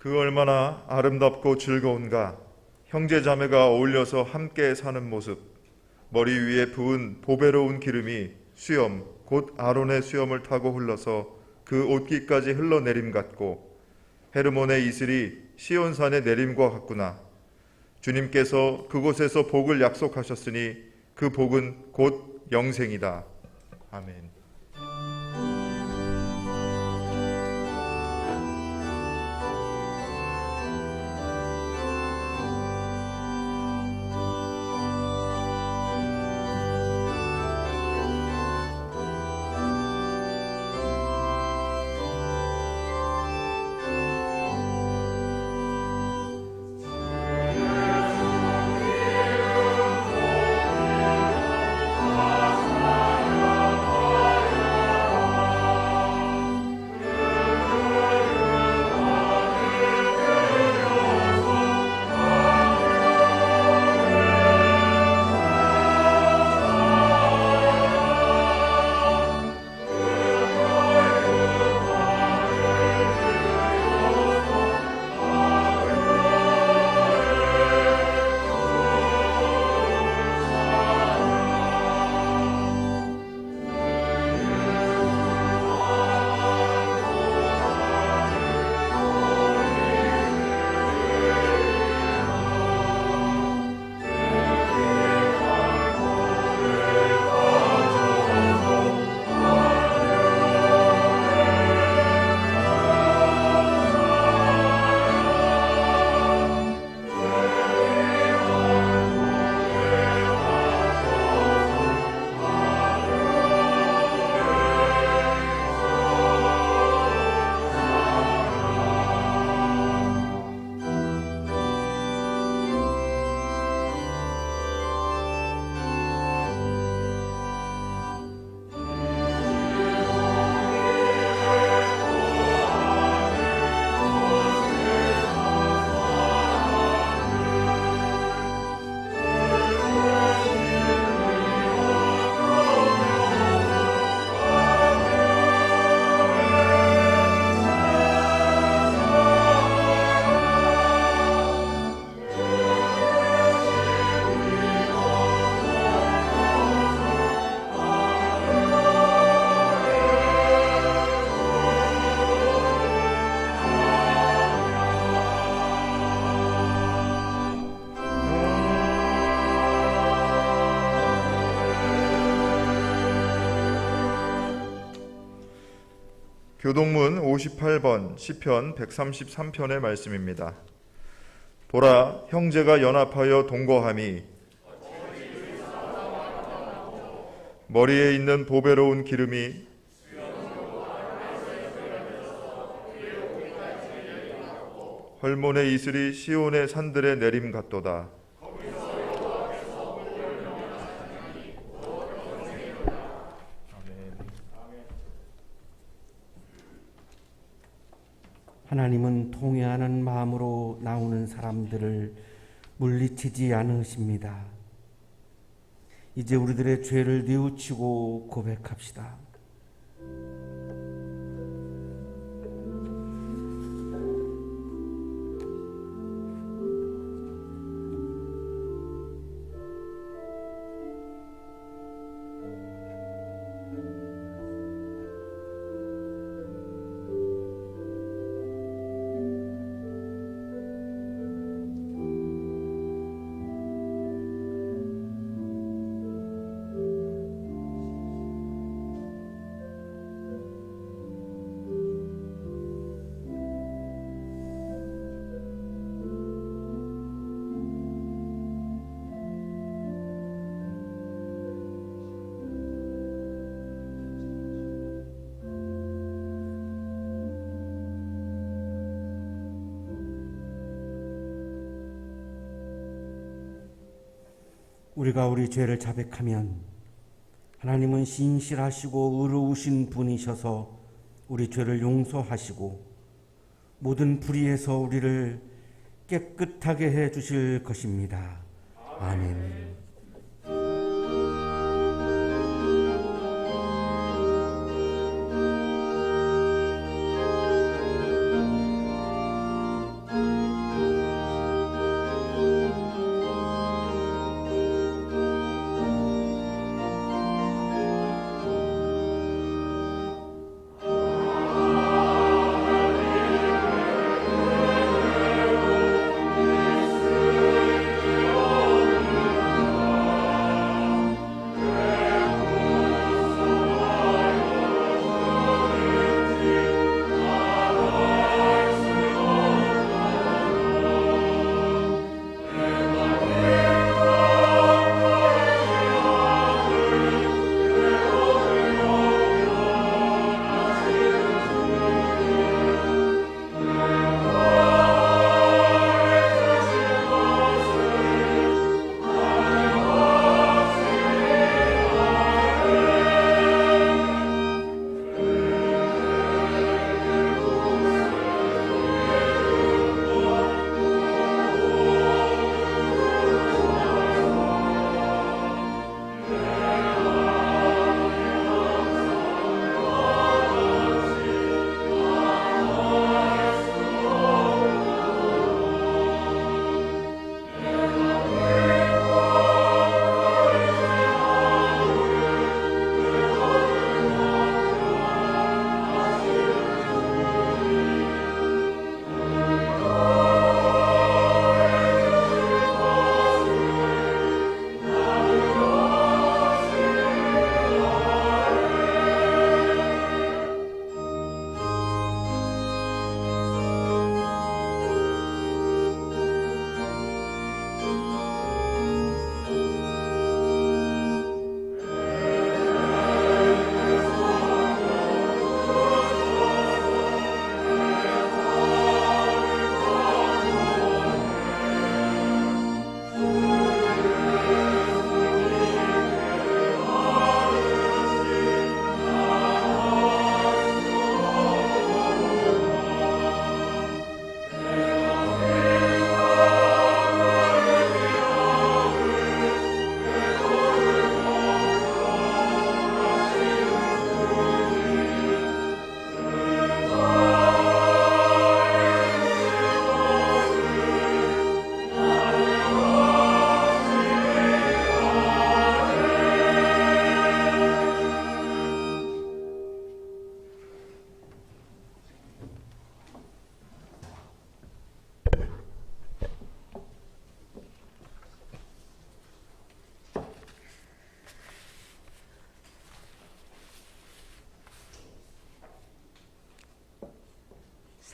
그 얼마나 아름답고 즐거운가. 형제 자매가 어울려서 함께 사는 모습, 머리 위에 부은 보배로운 기름이 수염, 곧 아론의 수염을 타고 흘러서 그 옷깃까지 흘러내림 같고 헤르몬의 이슬이 시온산의 내림과 같구나. 주님께서 그곳에서 복을 약속하셨으니 그 복은 곧 영생이다. 아멘. 교동문 58번 시편 133편의 말씀입니다. 보라, 형제가 연합하여 동거함이 머리에 있는 보배로운 기름이 헐몬의 이슬이 시온의 산들에 내림 같도다. 하나님은 통회하는 마음으로 나오는 사람들을 물리치지 않으십니다. 이제 우리들의 죄를 뉘우치고 고백합시다. 우리가 우리 죄를 자백하면 하나님은 신실하시고 의로우신 분이셔서 우리 죄를 용서하시고 모든 불의에서 우리를 깨끗하게 해 주실 것입니다. 아멘.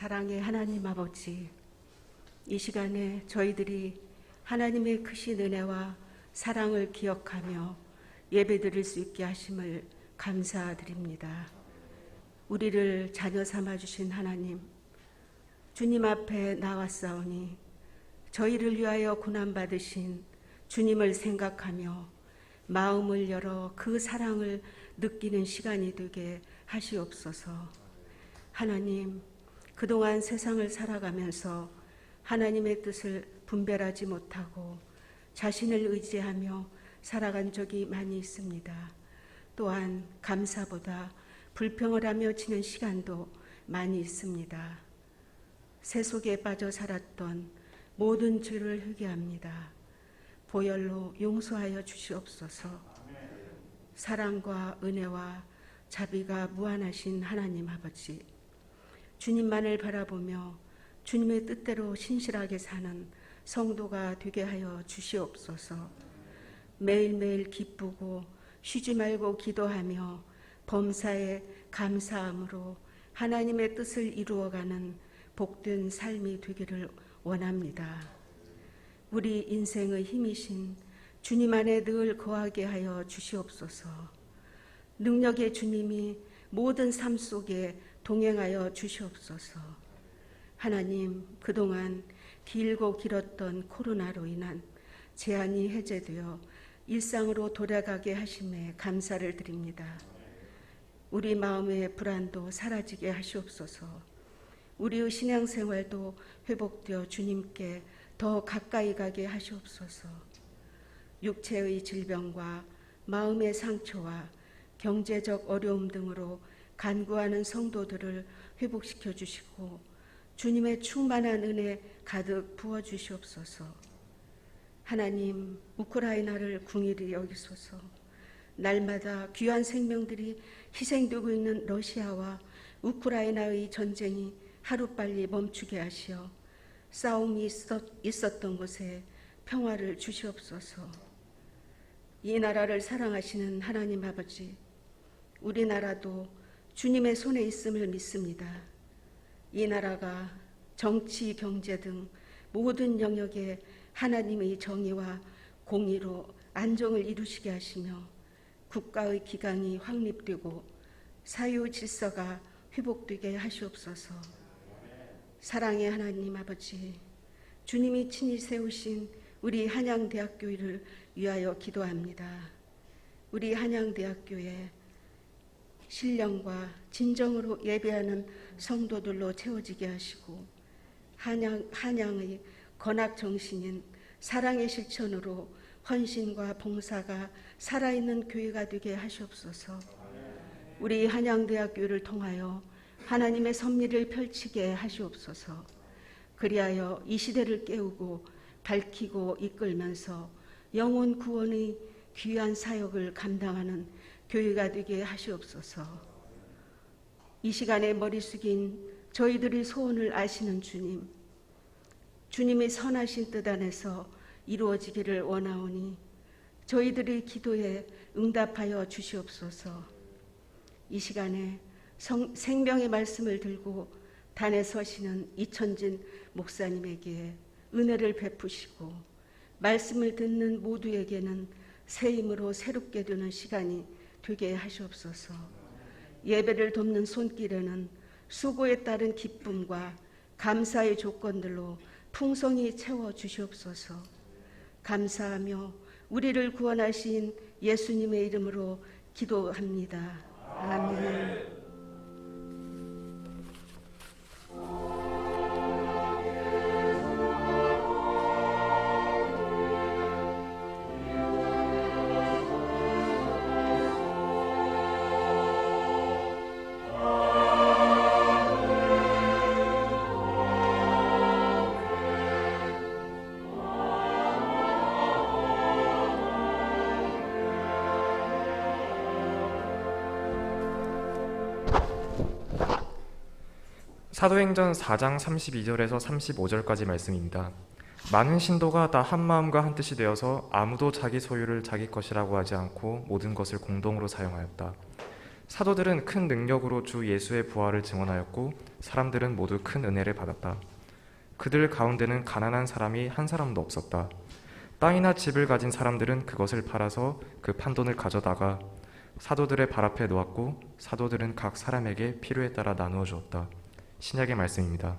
사랑의 하나님 아버지, 이 시간에 저희들이 하나님의 크신 은혜와 사랑을 기억하며 예배드릴 수 있게 하심을 감사드립니다. 우리를 자녀 삼아주신 하나님, 주님 앞에 나왔사오니 저희를 위하여 고난받으신 주님을 생각하며 마음을 열어 그 사랑을 느끼는 시간이 되게 하시옵소서. 하나님, 그동안 세상을 살아가면서 하나님의 뜻을 분별하지 못하고 자신을 의지하며 살아간 적이 많이 있습니다. 또한 감사보다 불평을 하며 지낸 시간도 많이 있습니다. 새 속에 빠져 살았던 모든 죄를 회개합니다. 보혈로 용서하여 주시옵소서. 사랑과 은혜와 자비가 무한하신 하나님 아버지, 주님만을 바라보며 주님의 뜻대로 신실하게 사는 성도가 되게 하여 주시옵소서. 매일매일 기쁘고 쉬지 말고 기도하며 범사에 감사함으로 하나님의 뜻을 이루어가는 복된 삶이 되기를 원합니다. 우리 인생의 힘이신 주님 안에 늘 거하게 하여 주시옵소서. 능력의 주님이 모든 삶 속에 동행하여 주시옵소서. 하나님, 그동안 길고 길었던 코로나로 인한 제한이 해제되어 일상으로 돌아가게 하심에 감사를 드립니다. 우리 마음의 불안도 사라지게 하시옵소서. 우리의 신앙생활도 회복되어 주님께 더 가까이 가게 하시옵소서. 육체의 질병과 마음의 상처와 경제적 어려움 등으로 간구하는 성도들을 회복시켜 주시고 주님의 충만한 은혜 가득 부어 주시옵소서. 하나님, 우크라이나를 궁일이 여기소서. 날마다 귀한 생명들이 희생되고 있는 러시아와 우크라이나의 전쟁이 하루빨리 멈추게 하시어 싸움이 있었던 곳에 평화를 주시옵소서. 이 나라를 사랑하시는 하나님 아버지, 우리나라도 주님의 손에 있음을 믿습니다. 이 나라가 정치, 경제 등 모든 영역에 하나님의 정의와 공의로 안정을 이루시게 하시며 국가의 기강이 확립되고 사유 질서가 회복되게 하시옵소서. 사랑의 하나님 아버지, 주님이 친히 세우신 우리 한양대학교를 위하여 기도합니다. 우리 한양대학교에 신령과 진정으로 예배하는 성도들로 채워지게 하시고 한양의 건학 정신인 사랑의 실천으로 헌신과 봉사가 살아있는 교회가 되게 하시옵소서. 우리 한양대학교를 통하여 하나님의 섭리를 펼치게 하시옵소서. 그리하여 이 시대를 깨우고 밝히고 이끌면서 영혼 구원의 귀한 사역을 감당하는 교회가 되게 하시옵소서. 이 시간에 머리 숙인 저희들의 소원을 아시는 주님, 주님의 선하신 뜻 안에서 이루어지기를 원하오니 저희들의 기도에 응답하여 주시옵소서. 이 시간에 생명의 말씀을 들고 단에 서시는 이천진 목사님에게 은혜를 베푸시고 말씀을 듣는 모두에게는 새 힘으로 새롭게 되는 시간이 되게 하시옵소서. 예배를 돕는 손길에는 수고에 따른 기쁨과 감사의 조건들로 풍성히 채워 주시옵소서. 감사하며 우리를 구원하신 예수님의 이름으로 기도합니다. 아멘. 사도행전 4장 32절에서 35절까지 말씀입니다. 많은 신도가 다 한 마음과 한 뜻이 되어서 아무도 자기 소유를 자기 것이라고 하지 않고 모든 것을 공동으로 사용하였다. 사도들은 큰 능력으로 주 예수의 부활을 증언하였고 사람들은 모두 큰 은혜를 받았다. 그들 가운데는 가난한 사람이 한 사람도 없었다. 땅이나 집을 가진 사람들은 그것을 팔아서 그 판돈을 가져다가 사도들의 발 앞에 놓았고 사도들은 각 사람에게 필요에 따라 나누어 주었다. 신약의 말씀입니다.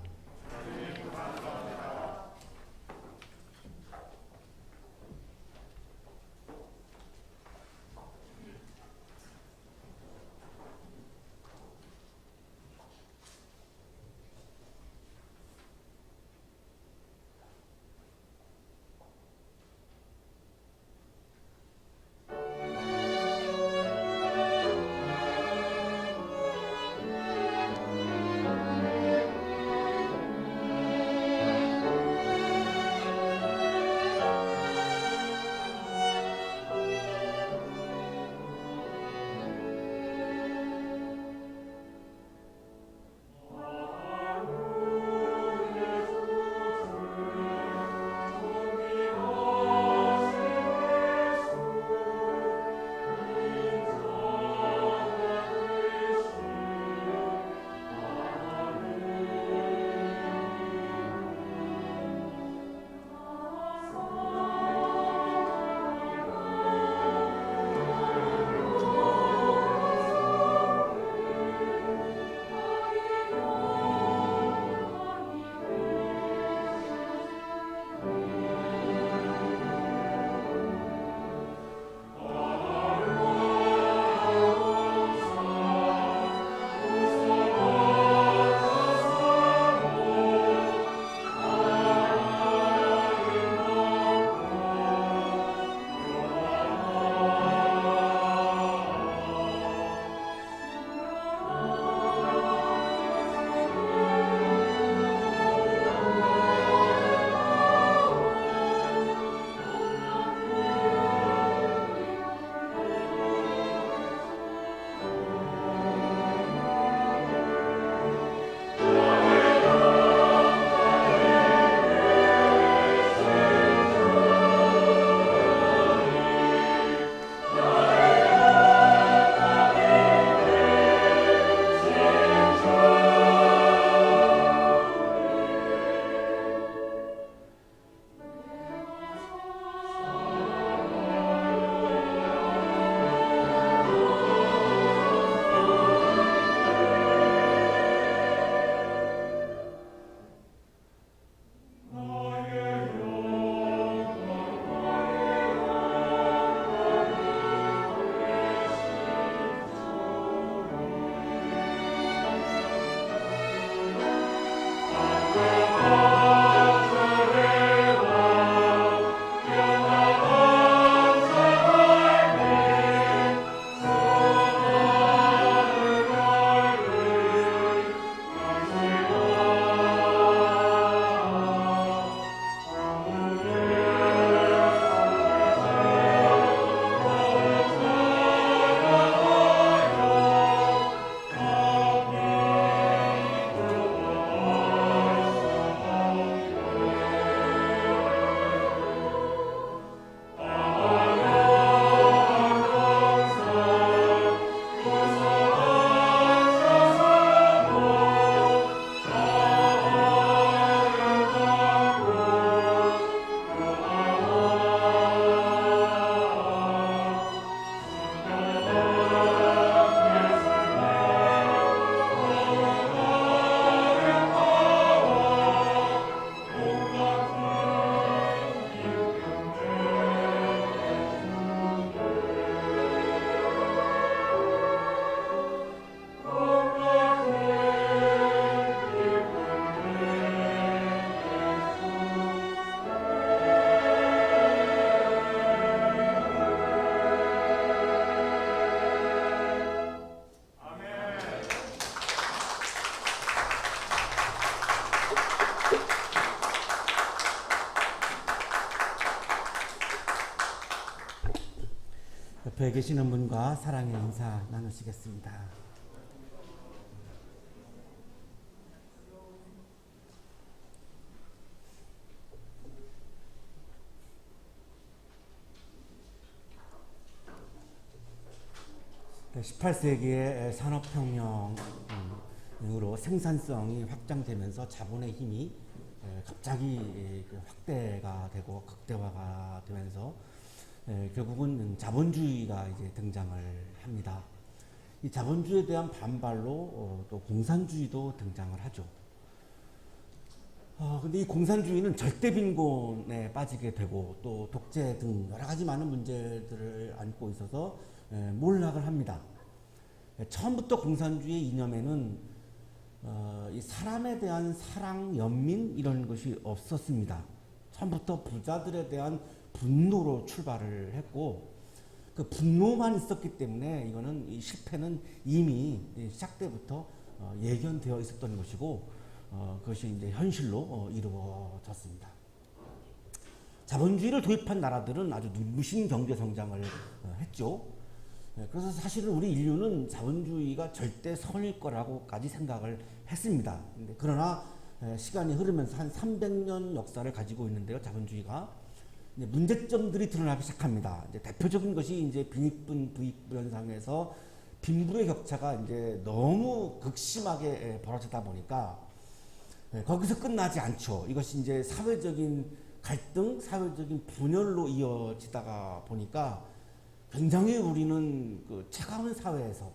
옆에 계시는 분과 사랑의 인사 나누시겠습니다. 18세기의 산업혁명 이후로 생산성이 확장되면서 자본의 힘이 갑자기 확대가 되고 극대화가 되면서 결국은 자본주의가 이제 등장을 합니다. 이 자본주의에 대한 반발로 또 공산주의도 등장을 하죠. 근데 이 공산주의는 절대 빈곤에 빠지게 되고 또 독재 등 여러 가지 많은 문제들을 안고 있어서 몰락을 합니다. 처음부터 공산주의 이념에는 이 사람에 대한 사랑, 연민 이런 것이 없었습니다. 처음부터 부자들에 대한 분노로 출발을 했고 그 분노만 있었기 때문에 이거는 이 실패는 이미 시작 때부터 예견되어 있었던 것이고 그것이 이제 현실로 이루어졌습니다. 자본주의를 도입한 나라들은 아주 눈부신 경제 성장을 했죠. 그래서 사실은 우리 인류는 자본주의가 절대 선일 거라고까지 생각을 했습니다. 그러나 시간이 흐르면서 한 300년 역사를 가지고 있는데요, 자본주의가 문제점들이 드러나기 시작합니다. 이제 대표적인 것이 이제 빈익분 부익부 현상에서 빈부의 격차가 이제 너무 극심하게 벌어지다 보니까 거기서 끝나지 않죠. 이것이 이제 사회적인 갈등, 사회적인 분열로 이어지다가 보니까 굉장히 우리는 그 차가운 사회에서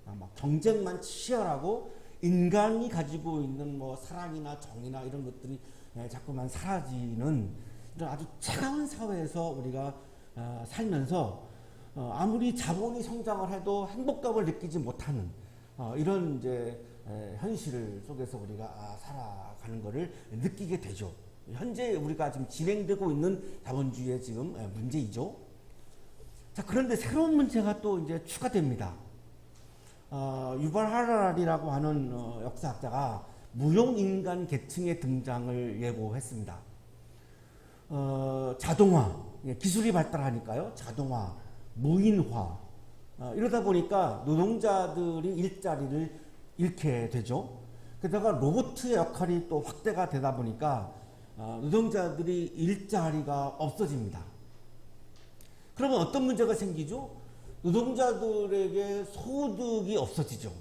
막 경쟁만 치열하고 인간이 가지고 있는 뭐 사랑이나 정의나 이런 것들이 자꾸만 사라지는 이런 아주 차가운 사회에서 우리가 살면서 아무리 자본이 성장을 해도 행복감을 느끼지 못하는 이런 이제 현실 속에서 우리가 살아가는 것을 느끼게 되죠. 현재 우리가 지금 진행되고 있는 자본주의의 지금 문제이죠. 자, 그런데 새로운 문제가 또 이제 추가됩니다. 유발 하라리라고 하는 역사학자가 무용인간 계층의 등장을 예고했습니다. 자동화, 기술이 발달하니까요. 자동화, 무인화 이러다 보니까 노동자들이 일자리를 잃게 되죠. 게다가 로봇의 역할이 또 확대가 되다 보니까 노동자들이 일자리가 없어집니다. 그러면 어떤 문제가 생기죠? 노동자들에게 소득이 없어지죠.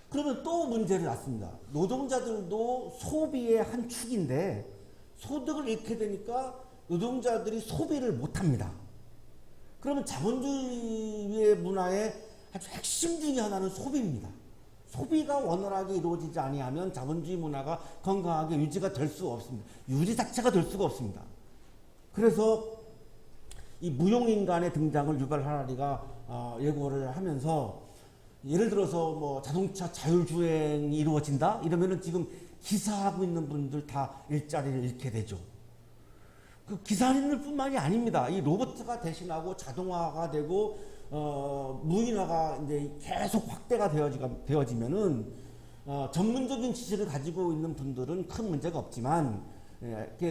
그러면 또 문제를 낳습니다. 노동자들도 소비의 한 축인데 소득을 잃게 되니까 노동자들이 소비를 못합니다. 그러면 자본주의의 문화의 아주 핵심 중에 하나는 소비입니다. 소비가 원활하게 이루어지지 아니하면 자본주의 문화가 건강하게 유지가 될 수가 없습니다. 유지 자체가 될 수가 없습니다. 그래서 이 무용인간의 등장을 유발 하라리가 예고를 하면서 예를 들어서 뭐 자동차 자율주행이 이루어진다 이러면은 지금 기사하고 있는 분들 다 일자리를 잃게 되죠. 그 기사님들 뿐만이 아닙니다. 이 로봇가 대신하고 자동화가 되고 무인화가 이제 계속 확대가 되어지면은 전문적인 지식을 가지고 있는 분들은 큰 문제가 없지만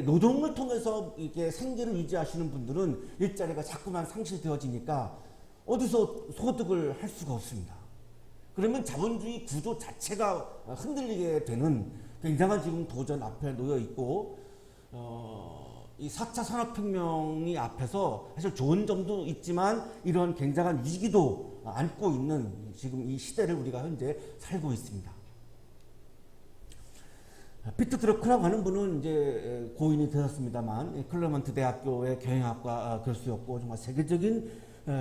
노동을 통해서 이렇게 생계를 유지하시는 분들은 일자리가 자꾸만 상실되어지니까 어디서 소득을 할 수가 없습니다. 그러면 자본주의 구조 자체가 흔들리게 되는 굉장한 지금 도전 앞에 놓여 있고 이 4차 산업혁명이 앞에서 사실 좋은 점도 있지만 이런 굉장한 위기도 안고 있는 지금 이 시대를 우리가 현재 살고 있습니다. 피트 드러크라고 하는 분은 이제 고인이 되었습니다만 클레먼트 대학교의 경영학과 교수였고 정말 세계적인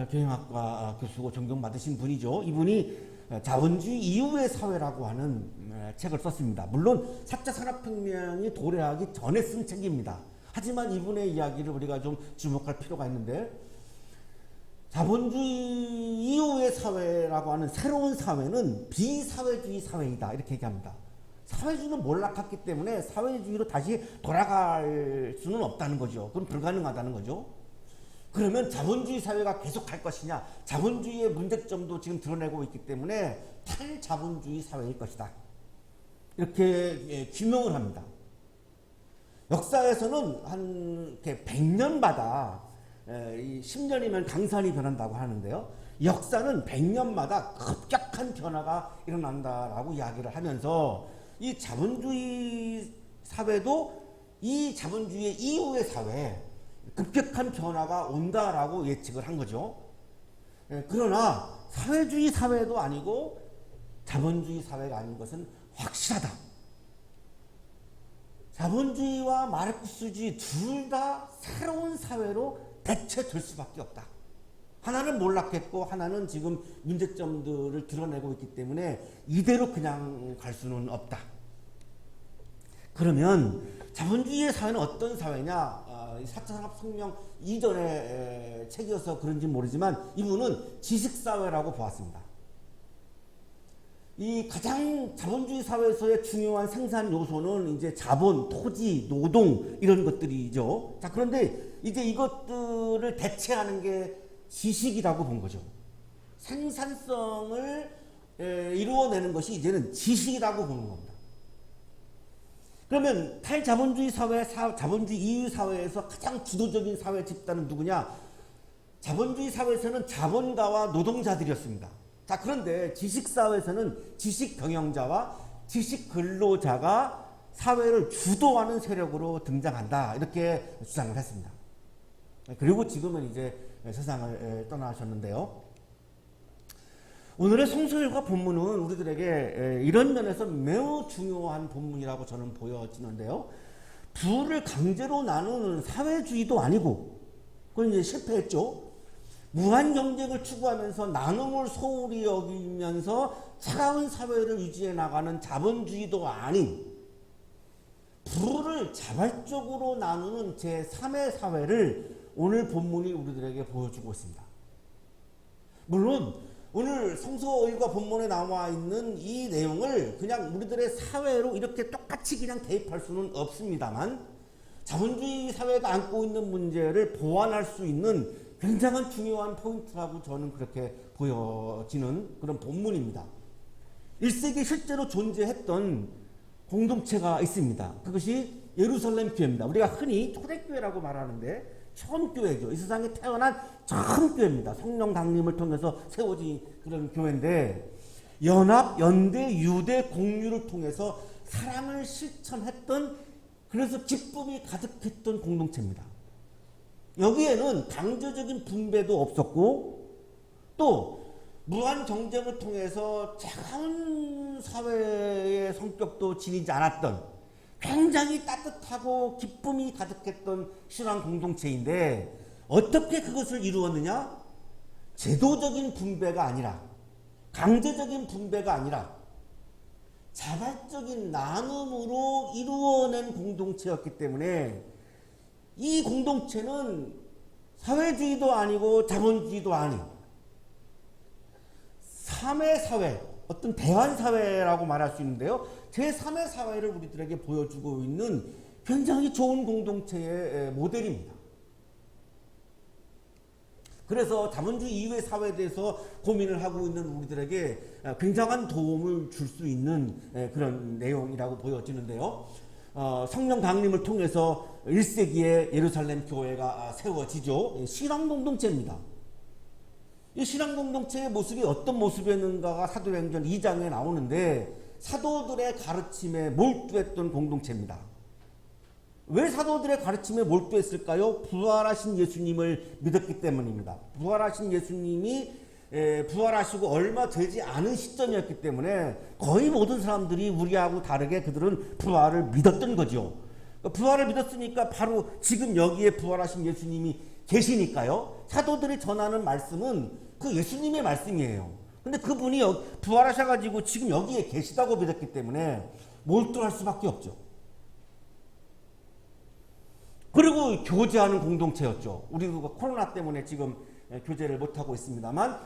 경영학과 교수고 존경받으신 분이죠. 이분이 자본주의 이후의 사회라고 하는 책을 썼습니다. 물론 4차 산업혁명이 도래하기 전에 쓴 책입니다. 하지만 이분의 이야기를 우리가 좀 주목할 필요가 있는데 자본주의 이후의 사회라고 하는 새로운 사회는 비사회주의 사회이다 이렇게 얘기합니다. 사회주의는 몰락했기 때문에 사회주의로 다시 돌아갈 수는 없다는 거죠. 그건 불가능하다는 거죠. 그러면 자본주의 사회가 계속 갈 것이냐? 자본주의의 문제점도 지금 드러내고 있기 때문에 탈자본주의 사회일 것이다. 이렇게 규명을 합니다. 역사에서는 한 100년마다 10년이면 강산이 변한다고 하는데요. 역사는 100년마다 급격한 변화가 일어난다라고 이야기를 하면서 이 자본주의 사회도 이 자본주의 이후의 사회에 급격한 변화가 온다라고 예측을 한 거죠. 그러나 사회주의 사회도 아니고 자본주의 사회가 아닌 것은 확실하다. 자본주의와 마르크스주의 둘 다 새로운 사회로 대체될 수밖에 없다. 하나는 몰락했고 하나는 지금 문제점들을 드러내고 있기 때문에 이대로 그냥 갈 수는 없다. 그러면 자본주의의 사회는 어떤 사회냐? 4차 산업혁명 이전의 책이어서 그런지 모르지만 이분은 지식사회라고 보았습니다. 이 가장 자본주의 사회에서의 중요한 생산 요소는 이제 자본, 토지, 노동 이런 것들이죠. 자, 그런데 이제 이것들을 대체하는 게 지식이라고 본 거죠. 생산성을 이루어내는 것이 이제는 지식이라고 보는 겁니다. 그러면 탈자본주의 사회, 자본주의 이후 사회에서 가장 주도적인 사회 집단은 누구냐? 자본주의 사회에서는 자본가와 노동자들이었습니다. 자, 그런데 지식사회에서는 지식경영자와 지식근로자가 사회를 주도하는 세력으로 등장한다. 이렇게 주장을 했습니다. 그리고 지금은 이제 세상을 떠나셨는데요. 오늘의 성서일과 본문은 우리들에게 이런 면에서 매우 중요한 본문이라고 저는 보여지는데요. 부를 강제로 나누는 사회주의도 아니고, 그건 이제 실패했죠. 무한 경쟁을 추구하면서 나눔을 소홀히 여기면서 차가운 사회를 유지해 나가는 자본주의도 아닌 부를 자발적으로 나누는 제3의 사회를 오늘 본문이 우리들에게 보여주고 있습니다. 물론 오늘 성서일과 본문에 나와 있는 이 내용을 그냥 우리들의 사회로 이렇게 똑같이 그냥 대입할 수는 없습니다만 자본주의 사회가 안고 있는 문제를 보완할 수 있는 굉장한 중요한 포인트라고 저는 그렇게 보여지는 그런 본문입니다. 1세기에 실제로 존재했던 공동체가 있습니다. 그것이 예루살렘 교회입니다. 우리가 흔히 초대교회라고 말하는데 처음 교회죠. 이 세상에 태어난 처음 교회입니다. 성령 강림을 통해서 세워진 그런 교회인데 연합, 연대, 유대, 공유를 통해서 사랑을 실천했던 그래서 기쁨이 가득했던 공동체입니다. 여기에는 강제적인 분배도 없었고 또 무한 경쟁을 통해서 차가운 사회의 성격도 지니지 않았던 굉장히 따뜻하고 기쁨이 가득했던 신앙 공동체인데 어떻게 그것을 이루었느냐? 제도적인 분배가 아니라 강제적인 분배가 아니라 자발적인 나눔으로 이루어낸 공동체였기 때문에 이 공동체는 사회주의도 아니고 자본주의도 아닌 3의 사회, 어떤 대환사회라고 말할 수 있는데요. 제3의 사회를 우리들에게 보여주고 있는 굉장히 좋은 공동체의 모델입니다. 그래서 자본주의 이후의 사회에 대해서 고민을 하고 있는 우리들에게 굉장한 도움을 줄 수 있는 그런 내용이라고 보여지는데요. 성령 강림을 통해서 1세기에 예루살렘 교회가 세워지죠. 신앙공동체입니다. 이 신앙공동체의 모습이 어떤 모습이었는가가 사도행전 2장에 나오는데 사도들의 가르침에 몰두했던 공동체입니다. 왜 사도들의 가르침에 몰두했을까요? 부활하신 예수님을 믿었기 때문입니다. 부활하신 예수님이 부활하시고 얼마 되지 않은 시점이었기 때문에 거의 모든 사람들이 우리하고 다르게 그들은 부활을 믿었던 거죠. 부활을 믿었으니까 바로 지금 여기에 부활하신 예수님이 계시니까요. 사도들이 전하는 말씀은 그 예수님의 말씀이에요. 근데 그분이 부활하셔가지고 지금 여기에 계시다고 믿었기 때문에 몰두할 수밖에 없죠. 그리고 교제하는 공동체였죠. 우리가 코로나 때문에 지금 교제를 못하고 있습니다만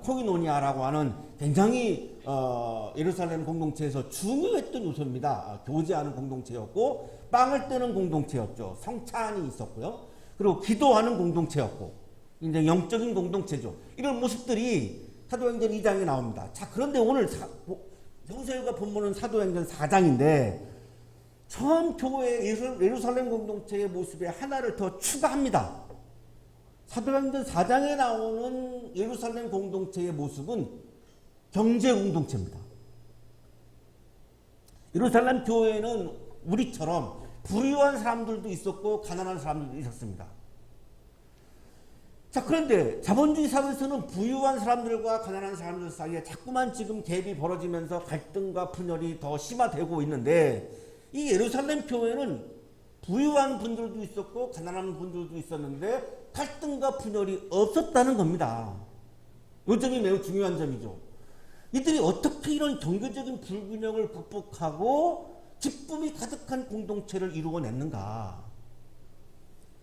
코이노니아라고 하는 굉장히 예루살렘 공동체에서 중요했던 요소입니다. 교제하는 공동체였고 빵을 떼는 공동체였죠. 성찬이 있었고요. 그리고 기도하는 공동체였고 이제 영적인 공동체죠. 이런 모습들이 사도행전 2장에 나옵니다. 자, 그런데 오늘 성서일과 본문은 사도행전 4장인데 처음 교회 예루살렘 공동체의 모습에 하나를 더 추가합니다. 사도행전 4장에 나오는 예루살렘 공동체의 모습은 경제 공동체입니다. 예루살렘 교회는 우리처럼 부유한 사람들도 있었고 가난한 사람들도 있었습니다. 자, 그런데 자본주의 사회에서는 부유한 사람들과 가난한 사람들 사이에 자꾸만 지금 갭이 벌어지면서 갈등과 분열이 더 심화되고 있는데, 이 예루살렘 교회는 부유한 분들도 있었고 가난한 분들도 있었는데 갈등과 분열이 없었다는 겁니다. 이 점이 매우 중요한 점이죠. 이들이 어떻게 이런 종교적인 불균형을 극복하고 기쁨이 가득한 공동체를 이루어냈는가.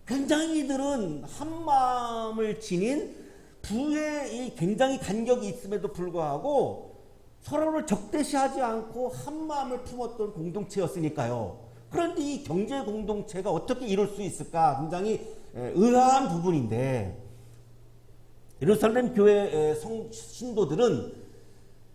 굉장히 이들은 한 마음을 지닌 부의 이 굉장히 간격이 있음에도 불구하고 서로를 적대시하지 않고 한 마음을 품었던 공동체였으니까요. 그런데 이 경제 공동체가 어떻게 이룰 수 있을까? 굉장히 의아한 부분인데, 예루살렘 교회 신도들은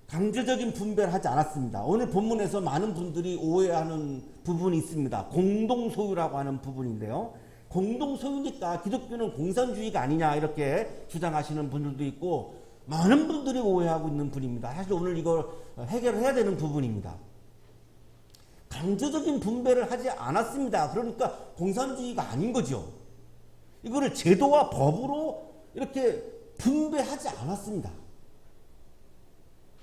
강제적인 분배를 하지 않았습니다. 오늘 본문에서 많은 분들이 오해하는 부분이 있습니다. 공동소유라고 하는 부분인데요. 공동소유니까 기독교는 공산주의가 아니냐 이렇게 주장하시는 분들도 있고 많은 분들이 오해하고 있는 분입니다. 사실 오늘 이걸 해결해야 되는 부분입니다. 강제적인 분배를 하지 않았습니다. 그러니까 공산주의가 아닌 거죠. 이거를 제도와 법으로 이렇게 분배하지 않았습니다.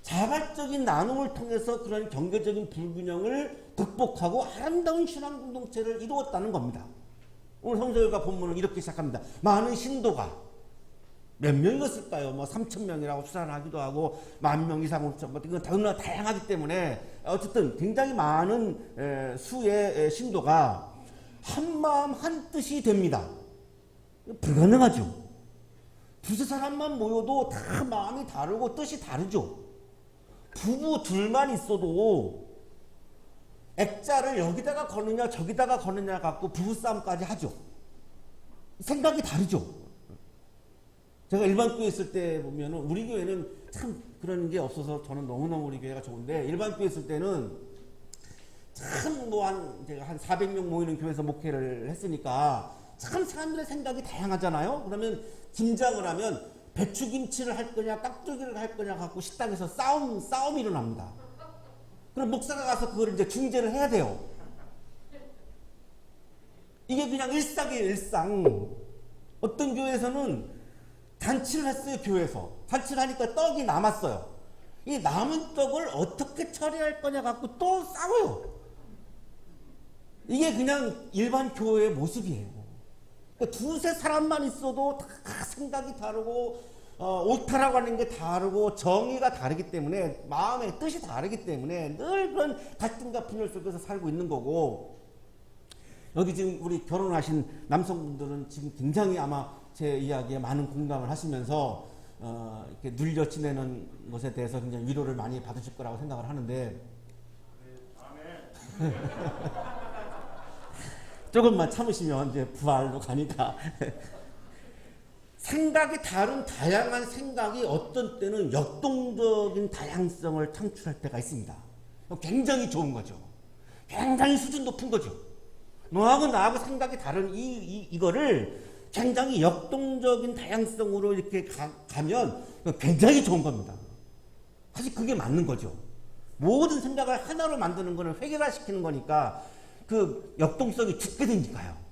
자발적인 나눔을 통해서 그런 경제적인 불균형을 극복하고 아름다운 신앙 공동체를 이루었다는 겁니다. 오늘 성서일과 본문은 이렇게 시작합니다. 많은 신도가 몇 명이었을까요? 뭐 3,000명이라고 추산하기도 하고 10,000명 이상으로 이건 너무나 다양하기 때문에 어쨌든 굉장히 많은 수의 신도가 한 마음 한 뜻이 됩니다. 불가능하죠. 두세 사람만 모여도 다 마음이 다르고 뜻이 다르죠. 부부 둘만 있어도 액자를 여기다가 거느냐 저기다가 거느냐 갖고 부부싸움까지 하죠. 생각이 다르죠. 제가 일반 교회 있을 때 보면은 우리 교회는 참 그런 게 없어서 저는 너무너무 우리 교회가 좋은데, 일반 교회 있을 때는 참 제가 한 400명 모이는 교회에서 목회를 했으니까 참 사람들의 생각이 다양하잖아요. 그러면 김장을 하면 배추김치를 할 거냐 깍두기를 할 거냐 갖고 식당에서 싸움이 일어납니다. 그럼 목사가 가서 그걸 이제 중재를 해야 돼요. 이게 그냥 일상이에요, 일상. 어떤 교회에서는 잔치를 했어요, 교회에서. 잔치를 하니까 떡이 남았어요. 이 남은 떡을 어떻게 처리할 거냐 갖고 또 싸워요. 이게 그냥 일반 교회의 모습이에요. 그러니까 두세 사람만 있어도 다 생각이 다르고 옳다라고 하는 게 다르고 정의가 다르기 때문에 마음의 뜻이 다르기 때문에 늘 그런 갈등과 분열 속에서 살고 있는 거고, 여기 지금 우리 결혼하신 남성분들은 지금 굉장히 아마 제 이야기에 많은 공감을 하시면서 이렇게 눌려 지내는 것에 대해서 굉장히 위로를 많이 받으실 거라고 생각을 하는데 조금만 참으시면 이제 부활로 가니까 생각이 다른 다양한 생각이 어떤 때는 역동적인 다양성을 창출할 때가 있습니다. 굉장히 좋은 거죠. 굉장히 수준 높은 거죠. 너하고 나하고 생각이 다른 이거를 굉장히 역동적인 다양성으로 이렇게 가면 굉장히 좋은 겁니다. 사실 그게 맞는 거죠. 모든 생각을 하나로 만드는 거는 획일화시키는 거니까 그 역동성이 죽게 되니까요.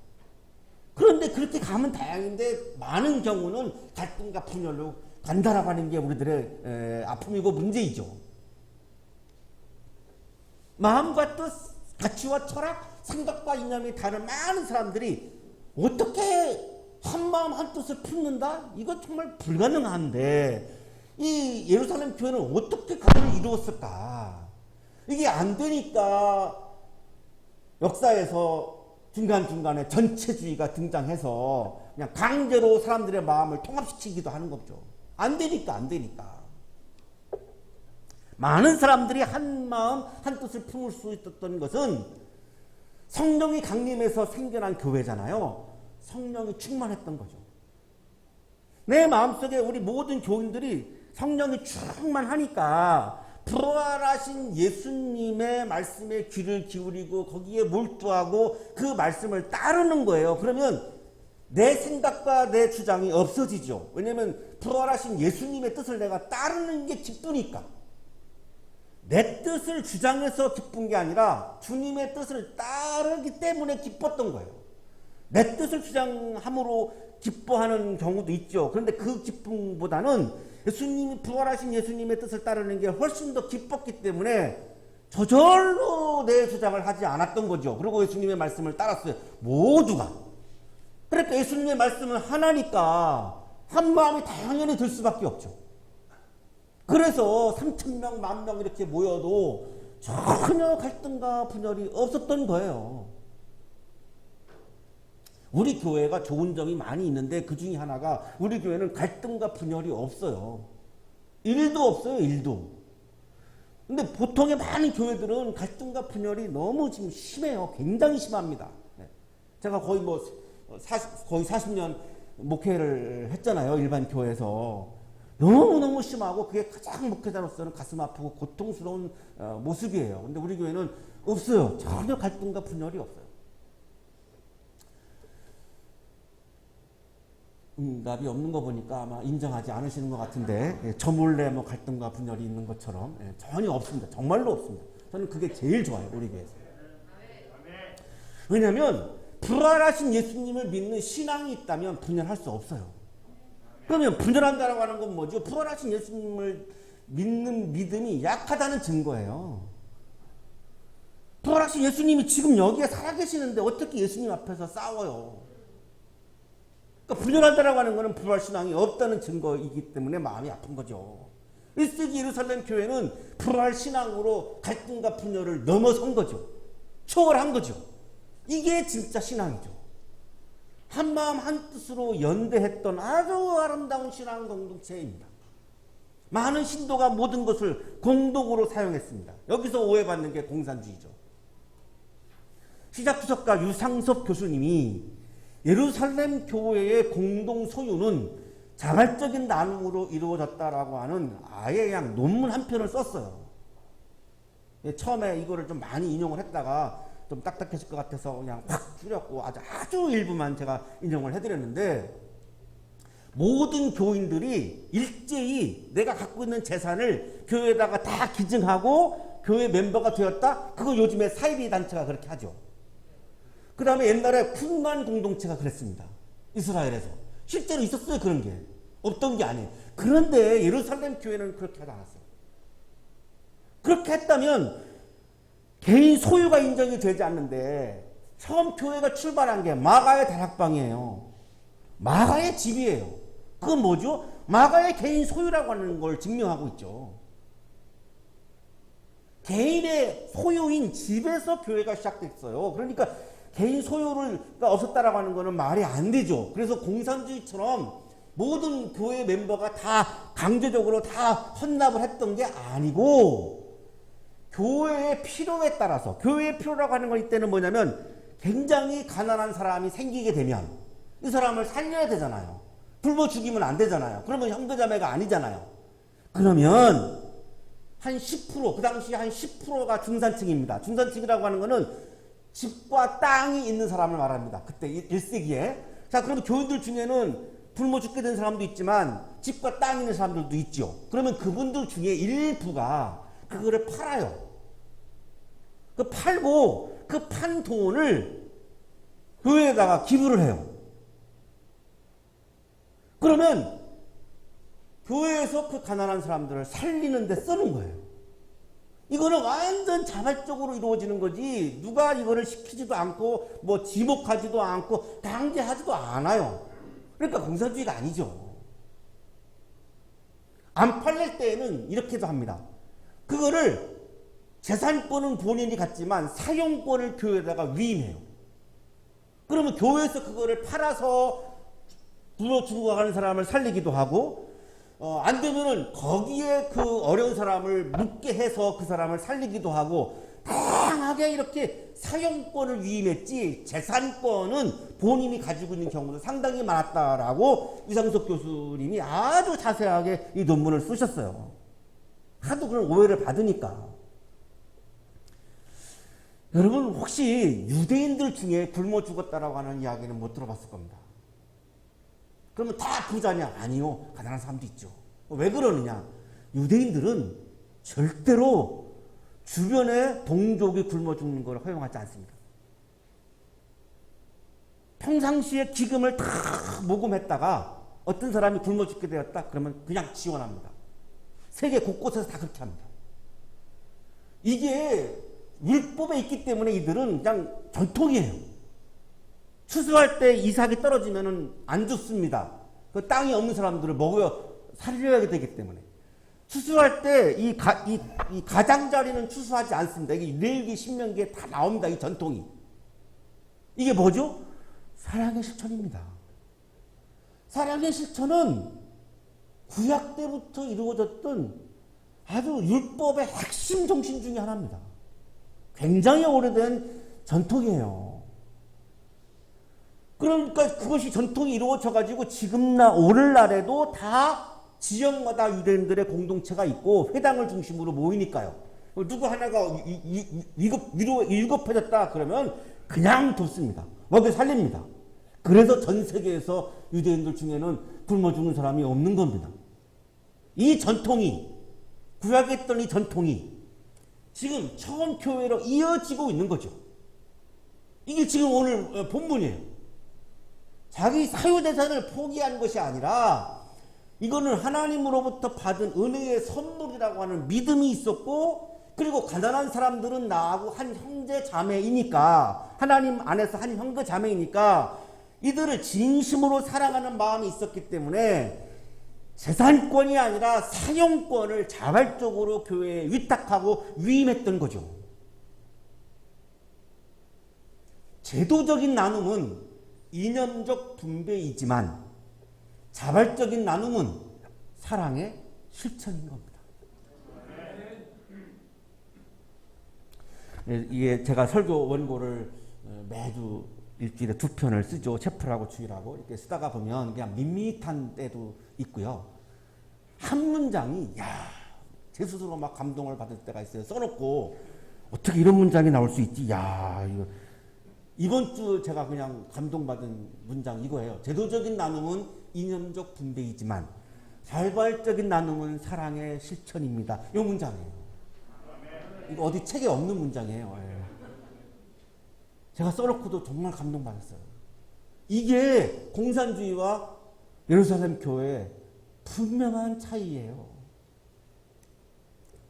그런데 그렇게 가면 다양인데 많은 경우는 갈등과 분열로 간다라고 하는 게 우리들의 아픔이고 문제이죠. 마음과 뜻, 가치와 철학, 생각과 이념이 다른 많은 사람들이 어떻게 한 마음 한 뜻을 품는다? 이건 정말 불가능한데 이 예루살렘 교회는 어떻게 그걸 이루었을까? 이게 안 되니까 역사에서 중간중간에 전체주의가 등장해서 그냥 강제로 사람들의 마음을 통합시키기도 하는 거죠. 안 되니까. 많은 사람들이 한 마음 한 뜻을 품을 수 있었던 것은 성령이 강림해서 생겨난 교회잖아요. 성령이 충만했던 거죠. 내 마음속에 우리 모든 교인들이 성령이 충만하니까 부활하신 예수님의 말씀에 귀를 기울이고 거기에 몰두하고 그 말씀을 따르는 거예요. 그러면 내 생각과 내 주장이 없어지죠. 왜냐하면 부활하신 예수님의 뜻을 내가 따르는 게 기쁘니까. 내 뜻을 주장해서 기쁜 게 아니라 주님의 뜻을 따르기 때문에 기뻤던 거예요. 내 뜻을 주장함으로 기뻐하는 경우도 있죠. 그런데 그 기쁨보다는 예수님이 부활하신 예수님의 뜻을 따르는 게 훨씬 더 기뻤기 때문에 저절로 내 주장을 하지 않았던 거죠. 그리고 예수님의 말씀을 따랐어요. 모두가. 그러니까 예수님의 말씀을 하나니까 한 마음이 당연히 들 수밖에 없죠. 그래서 3,000명, 10,000명 이렇게 모여도 전혀 갈등과 분열이 없었던 거예요. 우리 교회가 좋은 점이 많이 있는데 그 중에 하나가 우리 교회는 갈등과 분열이 없어요. 1도 없어요. 1도. 근데 보통의 많은 교회들은 갈등과 분열이 너무 지금 심해요. 굉장히 심합니다. 제가 거의 거의 40년 목회를 했잖아요. 일반 교회에서. 너무너무 심하고 그게 가장 목회자로서는 가슴 아프고 고통스러운 모습이에요. 근데 우리 교회는 없어요. 전혀 갈등과 분열이 없어요. 응답이 없는 거 보니까 아마 인정하지 않으시는 것 같은데, 저 몰래 뭐 갈등과 분열이 있는 것처럼 전혀 없습니다. 정말로 없습니다. 저는 그게 제일 좋아요. 우리 교회에서. 왜냐하면 부활하신 예수님을 믿는 신앙이 있다면 분열할 수 없어요. 그러면 분열한다라고 하는 건 뭐죠? 부활하신 예수님을 믿는 믿음이 약하다는 증거예요. 부활하신 예수님이 지금 여기에 살아계시는데 어떻게 예수님 앞에서 싸워요? 그러니까 분열한다라고 하는 것은 부활신앙이 없다는 증거이기 때문에 마음이 아픈 거죠. 1세기 예루살렘 교회는 부활신앙으로 갈등과 분열을 넘어선 거죠. 초월한 거죠. 이게 진짜 신앙이죠. 한마음 한뜻으로 연대했던 아주 아름다운 신앙 공동체입니다. 많은 신도가 모든 것을 공동으로 사용했습니다. 여기서 오해받는 게 공산주의죠. 시작주석가 유상섭 교수님이 예루살렘 교회의 공동 소유는 자발적인 나눔으로 이루어졌다라고 하는 아예 그냥 논문 한 편을 썼어요. 처음에 이거를 좀 많이 인용을 했다가 좀 딱딱해질 것 같아서 그냥 확 줄였고 아주 일부만 제가 인용을 해드렸는데, 모든 교인들이 일제히 내가 갖고 있는 재산을 교회에다가 다 기증하고 교회 멤버가 되었다? 그거 요즘에 사이비 단체가 그렇게 하죠. 그 다음에 옛날에 쿤만 공동체가 그랬습니다. 이스라엘에서. 실제로 있었어요. 그런 게. 없던 게 아니에요. 그런데 예루살렘 교회는 그렇게 하지 않았어요. 그렇게 했다면 개인 소유가 인정이 되지 않는데, 처음 교회가 출발한 게 마가의 다락방이에요. 마가의 집이에요. 그건 뭐죠? 마가의 개인 소유라고 하는 걸 증명하고 있죠. 개인의 소유인 집에서 교회가 시작됐어요. 그러니까 개인 소유가 없었다라고 하는 것은 말이 안 되죠. 그래서 공산주의처럼 모든 교회 멤버가 다 강제적으로 다 헌납을 했던 게 아니고, 교회의 필요에 따라서, 교회의 필요라고 하는 건 이때는 뭐냐면 굉장히 가난한 사람이 생기게 되면 이 사람을 살려야 되잖아요. 굶어 죽이면 안 되잖아요. 그러면 형제자매가 아니잖아요. 그러면 한 10%, 그 당시 한 10%가 중산층입니다. 중산층이라고 하는 거는 집과 땅이 있는 사람을 말합니다. 그때 1세기에. 자, 그러면 교인들 중에는 굶어 죽게 된 사람도 있지만 집과 땅이 있는 사람들도 있죠. 그러면 그분들 중에 일부가 그거를 팔아요. 그 팔고 그 판 돈을 교회에다가 기부를 해요. 그러면 교회에서 그 가난한 사람들을 살리는 데 쓰는 거예요. 이거는 완전 자발적으로 이루어지는 거지, 누가 이거를 시키지도 않고 뭐 지목하지도 않고 강제하지도 않아요. 그러니까 공산주의가 아니죠. 안 팔릴 때에는 이렇게도 합니다. 그거를 재산권은 본인이 갖지만 사용권을 교회에다가 위임해요. 그러면 교회에서 그거를 팔아서 굶어 죽어가는 사람을 살리기도 하고, 안 되면은 거기에 그 어려운 사람을 묻게 해서 그 사람을 살리기도 하고, 다양하게 이렇게 사용권을 위임했지 재산권은 본인이 가지고 있는 경우도 상당히 많았다라고 유상섭 교수님이 아주 자세하게 이 논문을 쓰셨어요. 하도 그런 오해를 받으니까. 여러분 혹시 유대인들 중에 굶어 죽었다라고 하는 이야기는 못 들어봤을 겁니다. 그러면 다 부자냐? 아니요. 가난한 사람도 있죠. 왜 그러느냐? 유대인들은 절대로 주변에 동족이 굶어 죽는 걸 허용하지 않습니다. 평상시에 기금을 다 모금했다가 어떤 사람이 굶어 죽게 되었다 그러면 그냥 지원합니다. 세계 곳곳에서 다 그렇게 합니다. 이게 율법에 있기 때문에 이들은 그냥 전통이에요. 추수할 때 이삭이 떨어지면 안 죽습니다. 그 땅이 없는 사람들을 먹여 살려야 되기 때문에. 추수할 때 이 가장자리는 추수하지 않습니다. 이게 레위기 신명기에 다 나옵니다. 이 전통이. 이게 뭐죠? 사랑의 실천입니다. 사랑의 실천은 구약 때부터 이루어졌던 아주 율법의 핵심 정신 중에 하나입니다. 굉장히 오래된 전통이에요. 그러니까 그것이 전통이 이루어져가지고 지금나 오늘날에도 다 지역마다 유대인들의 공동체가 있고 회당을 중심으로 모이니까요. 누구 하나가 위급해졌다 그러면 그냥 돕습니다. 먹여 살립니다. 그래서 전 세계에서 유대인들 중에는 굶어 죽는 사람이 없는 겁니다. 이 전통이, 구약에 있던 이 전통이 지금 처음 교회로 이어지고 있는 거죠. 이게 지금 오늘 본문이에요. 자기 사유재산을 포기한 것이 아니라 이거는 하나님으로부터 받은 은혜의 선물이라고 하는 믿음이 있었고, 그리고 가난한 사람들은 나하고 한 형제 자매이니까, 하나님 안에서 한 형제 자매이니까 이들을 진심으로 사랑하는 마음이 있었기 때문에 재산권이 아니라 사용권을 자발적으로 교회에 위탁하고 위임했던 거죠. 제도적인 나눔은 이념적 분배이지만 자발적인 나눔은 사랑의 실천인 겁니다. 이게 제가 설교 원고를 매주 일주일에 2편을 쓰죠. 체플하고 주일하고 이렇게 쓰다가 보면 그냥 밋밋한 때도 있고요. 한 문장이 제 스스로 막 감동을 받을 때가 있어요. 써놓고 어떻게 이런 문장이 나올 수 있지? 이번 주 제가 그냥 감동받은 문장 이거예요. 제도적인 나눔은 이념적 분배이지만 자발적인 나눔은 사랑의 실천입니다. 이 문장이에요. 이거 어디 책에 없는 문장이에요. 제가 써놓고도 정말 감동받았어요. 이게 공산주의와 예루살렘 교회의 분명한 차이예요.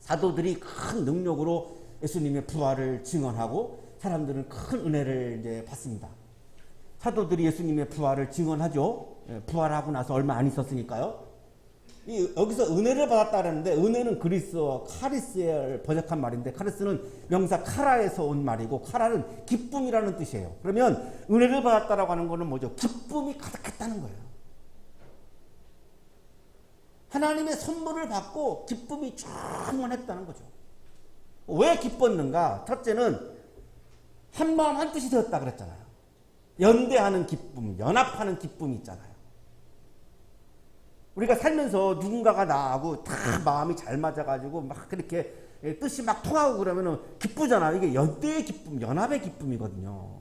사도들이 큰 능력으로 예수님의 부활을 증언하고 사람들은 큰 은혜를 이제 받습니다. 사도들이 예수님의 부활을 증언하죠. 부활하고 나서 얼마 안 있었으니까요. 여기서 은혜를 받았다는데, 은혜는 그리스어 카리스에 번역한 말인데, 카리스는 명사 카라에서 온 말이고, 카라는 기쁨이라는 뜻이에요. 그러면 은혜를 받았다라고 하는 거는 뭐죠? 기쁨이 가득했다는 거예요. 하나님의 선물을 받고 기쁨이 충만했다는 거죠. 왜 기뻤는가? 첫째는 한 마음 한 뜻이 되었다 그랬잖아요. 연대하는 기쁨, 연합하는 기쁨이 있잖아요. 우리가 살면서 누군가가 나하고 다 마음이 잘 맞아가지고 막 그렇게 뜻이 막 통하고 그러면 기쁘잖아요. 이게 연대의 기쁨, 연합의 기쁨이거든요.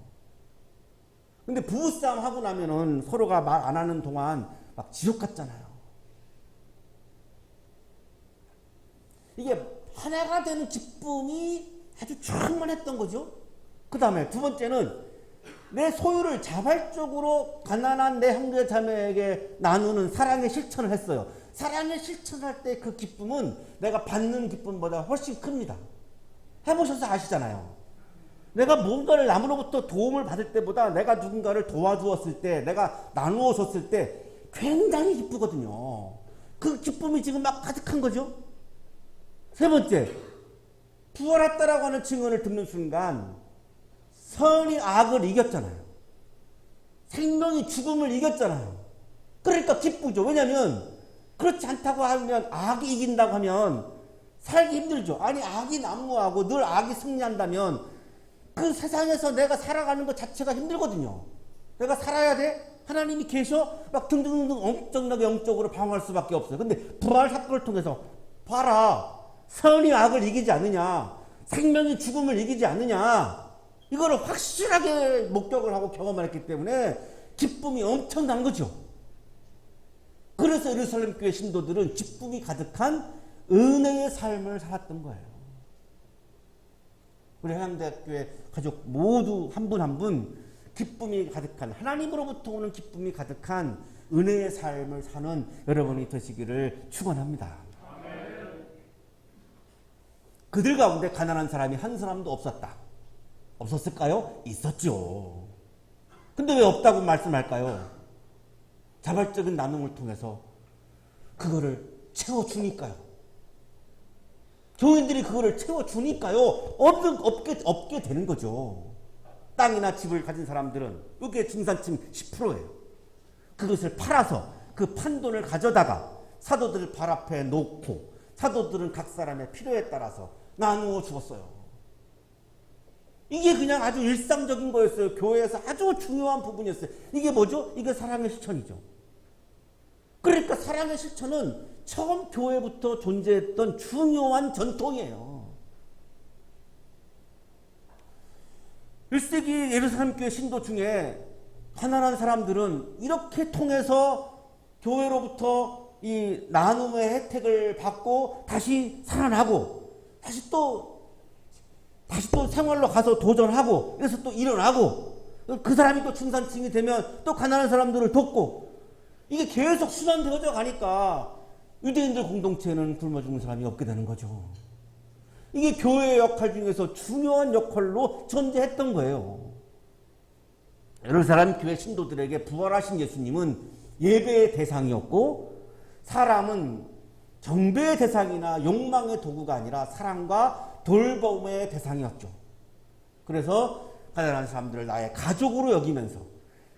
근데 부부싸움 하고 나면은 서로가 말 안 하는 동안 막 지옥 같잖아요. 이게 하나가 되는 기쁨이 아주 충만했던 거죠. 그 다음에 두 번째는 내 소유를 자발적으로 가난한 내 형제 자매에게 나누는 사랑의 실천을 했어요. 사랑의 실천할 때 그 기쁨은 내가 받는 기쁨보다 훨씬 큽니다. 해보셔서 아시잖아요. 내가 뭔가를 남으로부터 도움을 받을 때보다 내가 누군가를 도와주었을 때, 내가 나누어 줬을 때 굉장히 기쁘거든요. 그 기쁨이 지금 막 가득한 거죠. 세 번째, 부활했다라고 하는 증언을 듣는 순간 선이 악을 이겼잖아요. 생명이 죽음을 이겼잖아요. 그러니까 기쁘죠. 왜냐하면 그렇지 않다고 하면, 악이 이긴다고 하면 살기 힘들죠. 아니, 악이 난무하고 늘 악이 승리한다면 그 세상에서 내가 살아가는 것 자체가 힘들거든요. 내가 살아야 돼? 하나님이 계셔? 막 등등등 엄청나게 영적으로 방어할 수밖에 없어요. 근데 부활 사건을 통해서 봐라. 선이 악을 이기지 않느냐, 생명이 죽음을 이기지 않느냐, 이거를 확실하게 목격을 하고 경험을 했기 때문에 기쁨이 엄청난 거죠. 그래서 예루살렘 교회 신도들은 기쁨이 가득한 은혜의 삶을 살았던 거예요. 우리 한양대학교의 가족 모두 한 분 한 분 기쁨이 가득한, 하나님으로부터 오는 기쁨이 가득한 은혜의 삶을 사는 여러분이 되시기를 축원합니다. 그들 가운데 가난한 사람이 한 사람도 없었다. 없었을까요? 있었죠. 근데 왜 없다고 말씀할까요? 자발적인 나눔을 통해서 그거를 채워주니까요. 교인들이 그거를 채워주니까요. 없게 되는 거죠. 땅이나 집을 가진 사람들은 이게 중산층 10%예요. 그것을 팔아서 그 판돈을 가져다가 사도들 발 앞에 놓고 사도들은 각 사람의 필요에 따라서 나누어 주었어요. 이게 그냥 아주 일상적인 거였어요. 교회에서 아주 중요한 부분이었어요. 이게 뭐죠? 이게 사랑의 실천이죠. 그러니까 사랑의 실천은 처음 교회부터 존재했던 중요한 전통이에요. 1세기 예루살렘 교회 신도 중에 가난한 사람들은 이렇게 통해서 교회로부터 이 나눔의 혜택을 받고 다시 살아나고 다시 또 생활로 가서 도전하고 그래서 또 일어나고 그 사람이 또 중산층이 되면 또 가난한 사람들을 돕고 이게 계속 순환되어져 가니까 유대인들 공동체는 굶어 죽는 사람이 없게 되는 거죠. 이게 교회의 역할 중에서 중요한 역할로 존재했던 거예요. 예루살렘 교회 신도들에게 부활하신 예수님은 예배의 대상이었고 사람은 정배의 대상이나 욕망의 도구가 아니라 사랑과 돌봄의 대상이었죠. 그래서 가난한 사람들을 나의 가족으로 여기면서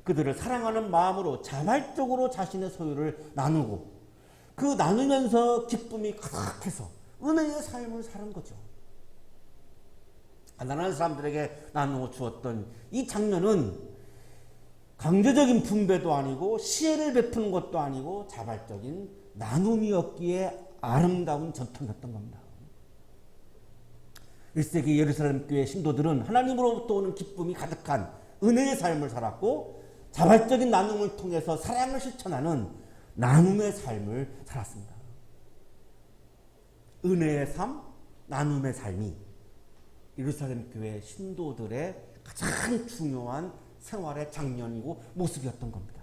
그들을 사랑하는 마음으로 자발적으로 자신의 소유를 나누고 그 나누면서 기쁨이 가득해서 은혜의 삶을 사는 거죠. 가난한 사람들에게 나누어 주었던 이 장면은 강제적인 분배도 아니고 시혜를 베푸는 것도 아니고 자발적인 나눔이었기에 아름다운 전통이었던 겁니다. 1세기 예루살렘 교회 신도들은 하나님으로부터 오는 기쁨이 가득한 은혜의 삶을 살았고 자발적인 나눔을 통해서 사랑을 실천하는 나눔의 삶을 살았습니다. 은혜의 삶, 나눔의 삶이 예루살렘 교회 신도들의 가장 중요한 생활의 장면이고 모습이었던 겁니다.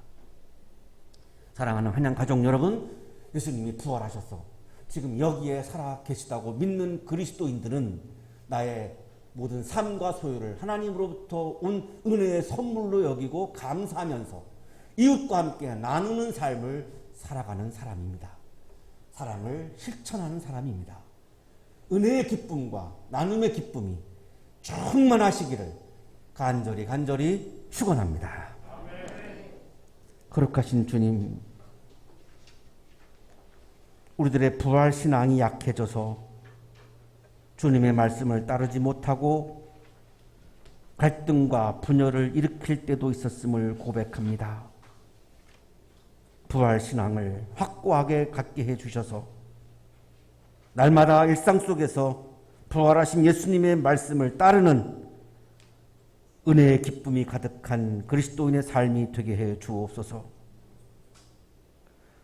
사랑하는 한양 가족 여러분, 예수님이 부활하셔서 지금 여기에 살아 계시다고 믿는 그리스도인들은 나의 모든 삶과 소유를 하나님으로부터 온 은혜의 선물로 여기고 감사하면서 이웃과 함께 나누는 삶을 살아가는 사람입니다. 사랑을 실천하는 사람입니다. 은혜의 기쁨과 나눔의 기쁨이 충만하시기를 간절히 축원합니다. 거룩하신 주님, 우리들의 부활 신앙이 약해져서 주님의 말씀을 따르지 못하고 갈등과 분열을 일으킬 때도 있었음을 고백합니다. 부활 신앙을 확고하게 갖게 해주셔서 날마다 일상 속에서 부활하신 예수님의 말씀을 따르는 은혜의 기쁨이 가득한 그리스도인의 삶이 되게 해 주옵소서.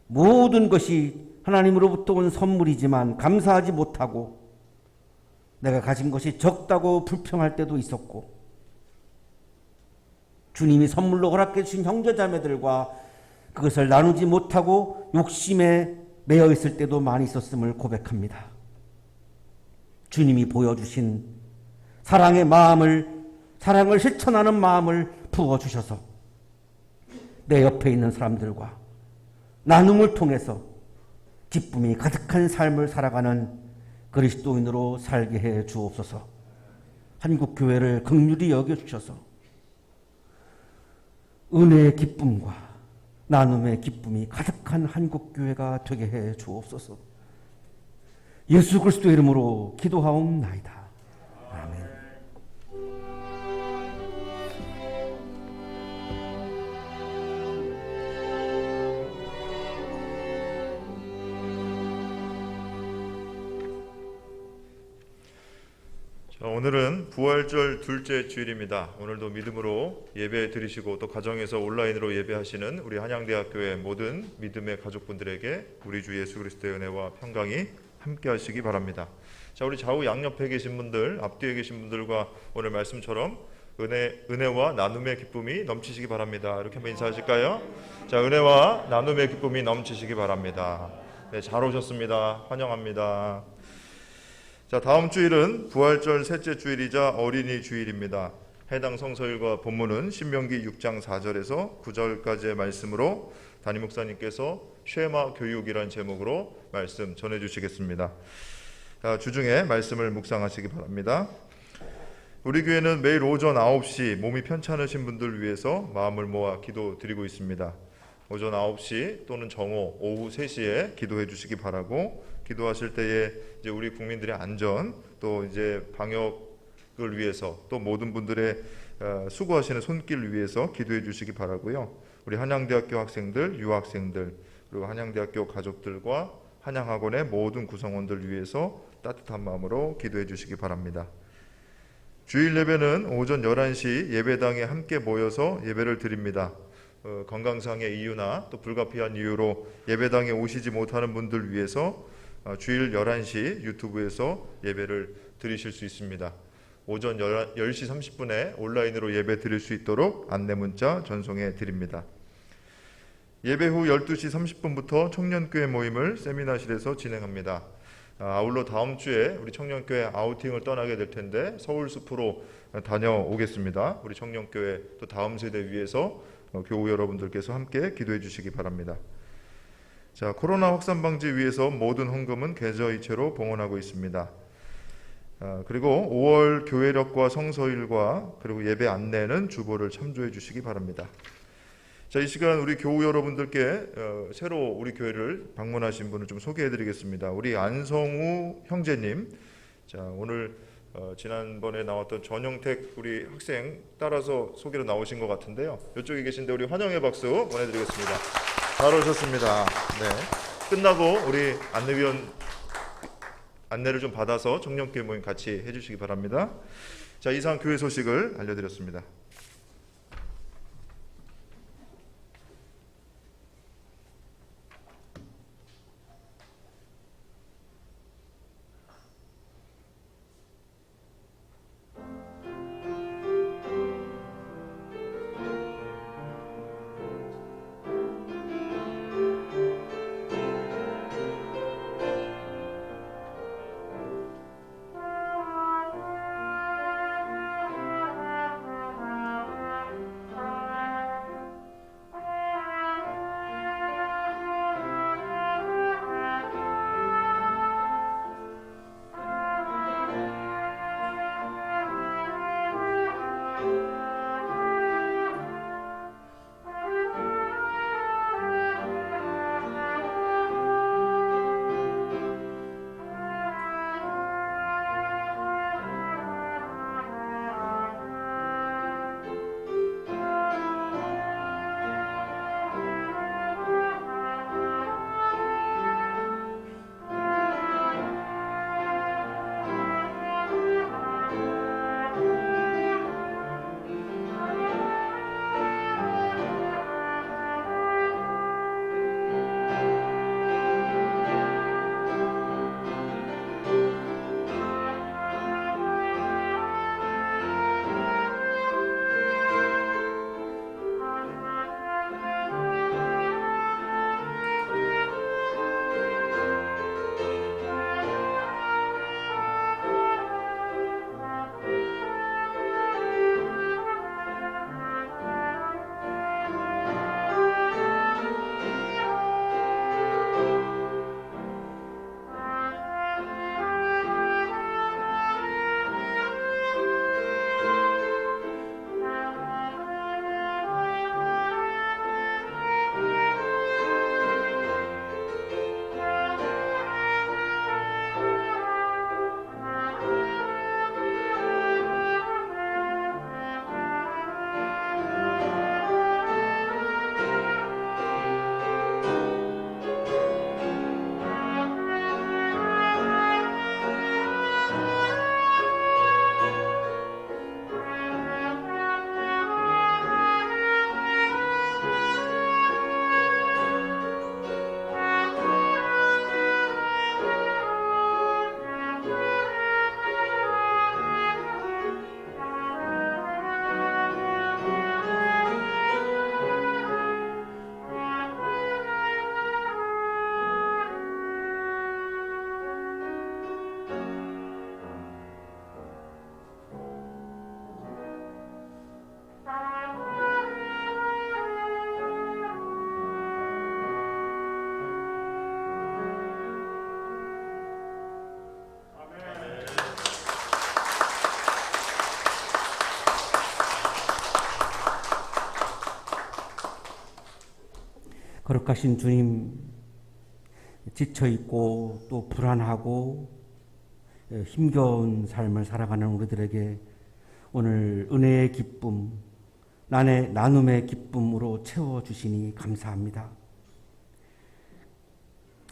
모든 것이 하나님으로부터 온 선물이지만 감사하지 못하고 내가 가진 것이 적다고 불평할 때도 있었고 주님이 선물로 허락해 주신 형제자매들과 그것을 나누지 못하고 욕심에 매여 있을 때도 많이 있었음을 고백합니다. 주님이 보여주신 사랑의 마음을, 사랑을 실천하는 마음을 부어주셔서 내 옆에 있는 사람들과 나눔을 통해서 기쁨이 가득한 삶을 살아가는 그리스도인으로 살게 해 주옵소서. 한국교회를 긍휼히 여겨주셔서 은혜의 기쁨과 나눔의 기쁨이 가득한 한국교회가 되게 해 주옵소서. 예수 그리스도의 이름으로 기도하옵나이다. 아멘. 자, 오늘은 부활절 둘째 주일입니다. 오늘도 믿음으로 예배 드리시고 또 가정에서 온라인으로 예배하시는 우리 한양대학교의 모든 믿음의 가족분들에게 우리 주 예수 그리스도의 은혜와 평강이 함께 하시기 바랍니다. 자, 우리 좌우 양옆에 계신 분들, 앞뒤에 계신 분들과 오늘 말씀처럼 은혜와 나눔의 기쁨이 넘치시기 바랍니다. 이렇게 한번 인사하실까요? 자, 은혜와 나눔의 기쁨이 넘치시기 바랍니다. 네, 잘 오셨습니다. 환영합니다. 자, 다음 주일은 부활절 셋째 주일이자 어린이 주일입니다. 해당 성서일과 본문은 신명기 6장 4절에서 9절까지의 말씀으로 담임 목사님께서 쉐마 교육이라는 제목으로 말씀 전해 주시겠습니다. 주중에 말씀을 묵상하시기 바랍니다. 우리 교회는 매일 오전 9시 몸이 편찮으신 분들 위해서 마음을 모아 기도드리고 있습니다. 오전 9시 또는 정오 오후 3시에 기도해 주시기 바라고, 기도하실 때에 이제 우리 국민들의 안전, 또 이제 방역을 위해서, 또 모든 분들의 수고하시는 손길 위해서 기도해 주시기 바라고요. 우리 한양대학교 학생들, 유학생들, 그리고 한양대학교 가족들과 한양학원의 모든 구성원들 위해서 따뜻한 마음으로 기도해 주시기 바랍니다. 주일 예배는 오전 11시 예배당에 함께 모여서 예배를 드립니다. 건강상의 이유나 또 불가피한 이유로 예배당에 오시지 못하는 분들 위해서 주일 11시 유튜브에서 예배를 드리실 수 있습니다. 오전 10시 30분에 온라인으로 예배 드릴 수 있도록 안내 문자 전송해 드립니다. 예배 후 12시 30분부터 청년교회 모임을 세미나실에서 진행합니다. 아울러 다음 주에 우리 청년교회 아우팅을 떠나게 될 텐데 서울숲으로 다녀오겠습니다. 우리 청년교회 또 다음 세대 위해서 교우 여러분들께서 함께 기도해 주시기 바랍니다. 자, 코로나 확산 방지 위해서 모든 헌금은 계좌이체로 봉헌하고 있습니다. 그리고 5월 교회력과 성서일과 그리고 예배 안내는 주보를 참조해 주시기 바랍니다. 자, 이 시간 우리 교우 여러분들께 새로 우리 교회를 방문하신 분을 좀 소개해 드리겠습니다. 우리 안성우 형제님, 자, 오늘 지난번에 나왔던 전영택 우리 학생 따라서 소개로 나오신 것 같은데요. 이쪽에 계신데 우리 환영의 박수 보내드리겠습니다. 잘 오셨습니다. 네, 끝나고 우리 안내위원 안내를 좀 받아서 청년교회 모임 같이 해주시기 바랍니다. 자, 이상 교회 소식을 알려드렸습니다. 거룩하신 주님, 지쳐있고 또 불안하고 힘겨운 삶을 살아가는 우리들에게 오늘 은혜의 기쁨, 나눔의 기쁨으로 채워주시니 감사합니다.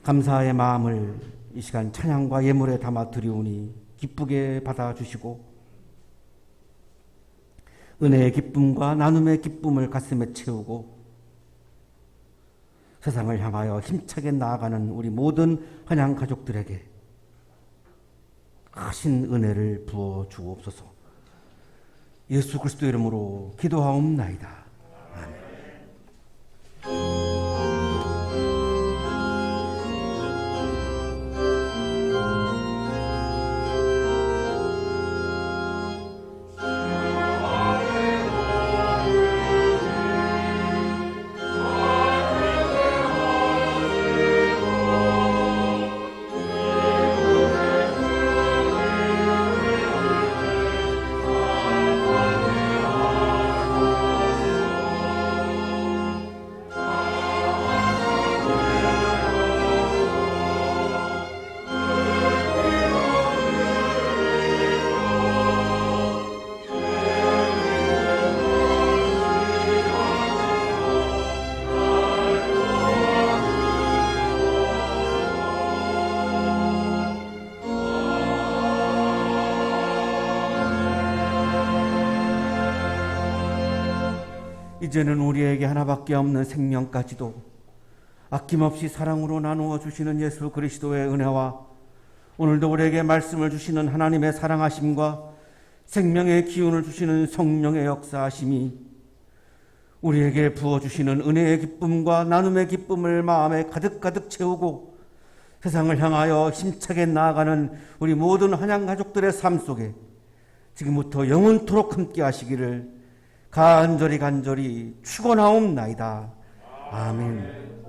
감사의 마음을 이 시간 찬양과 예물에 담아 드리오니 기쁘게 받아주시고 은혜의 기쁨과 나눔의 기쁨을 가슴에 채우고 세상을 향하여 힘차게 나아가는 우리 모든 한양 가족들에게 크신 은혜를 부어 주옵소서. 예수 그리스도 이름으로 기도하옵나이다. 아멘. 이제는 우리에게 하나밖에 없는 생명까지도 아낌없이 사랑으로 나누어 주시는 예수 그리스도의 은혜와 오늘도 우리에게 말씀을 주시는 하나님의 사랑하심과 생명의 기운을 주시는 성령의 역사하심이 우리에게 부어주시는 은혜의 기쁨과 나눔의 기쁨을 마음에 가득가득 채우고 세상을 향하여 힘차게 나아가는 우리 모든 한양 가족들의 삶 속에 지금부터 영원토록 함께 하시기를 간절히 축원하옵나이다. 아멘.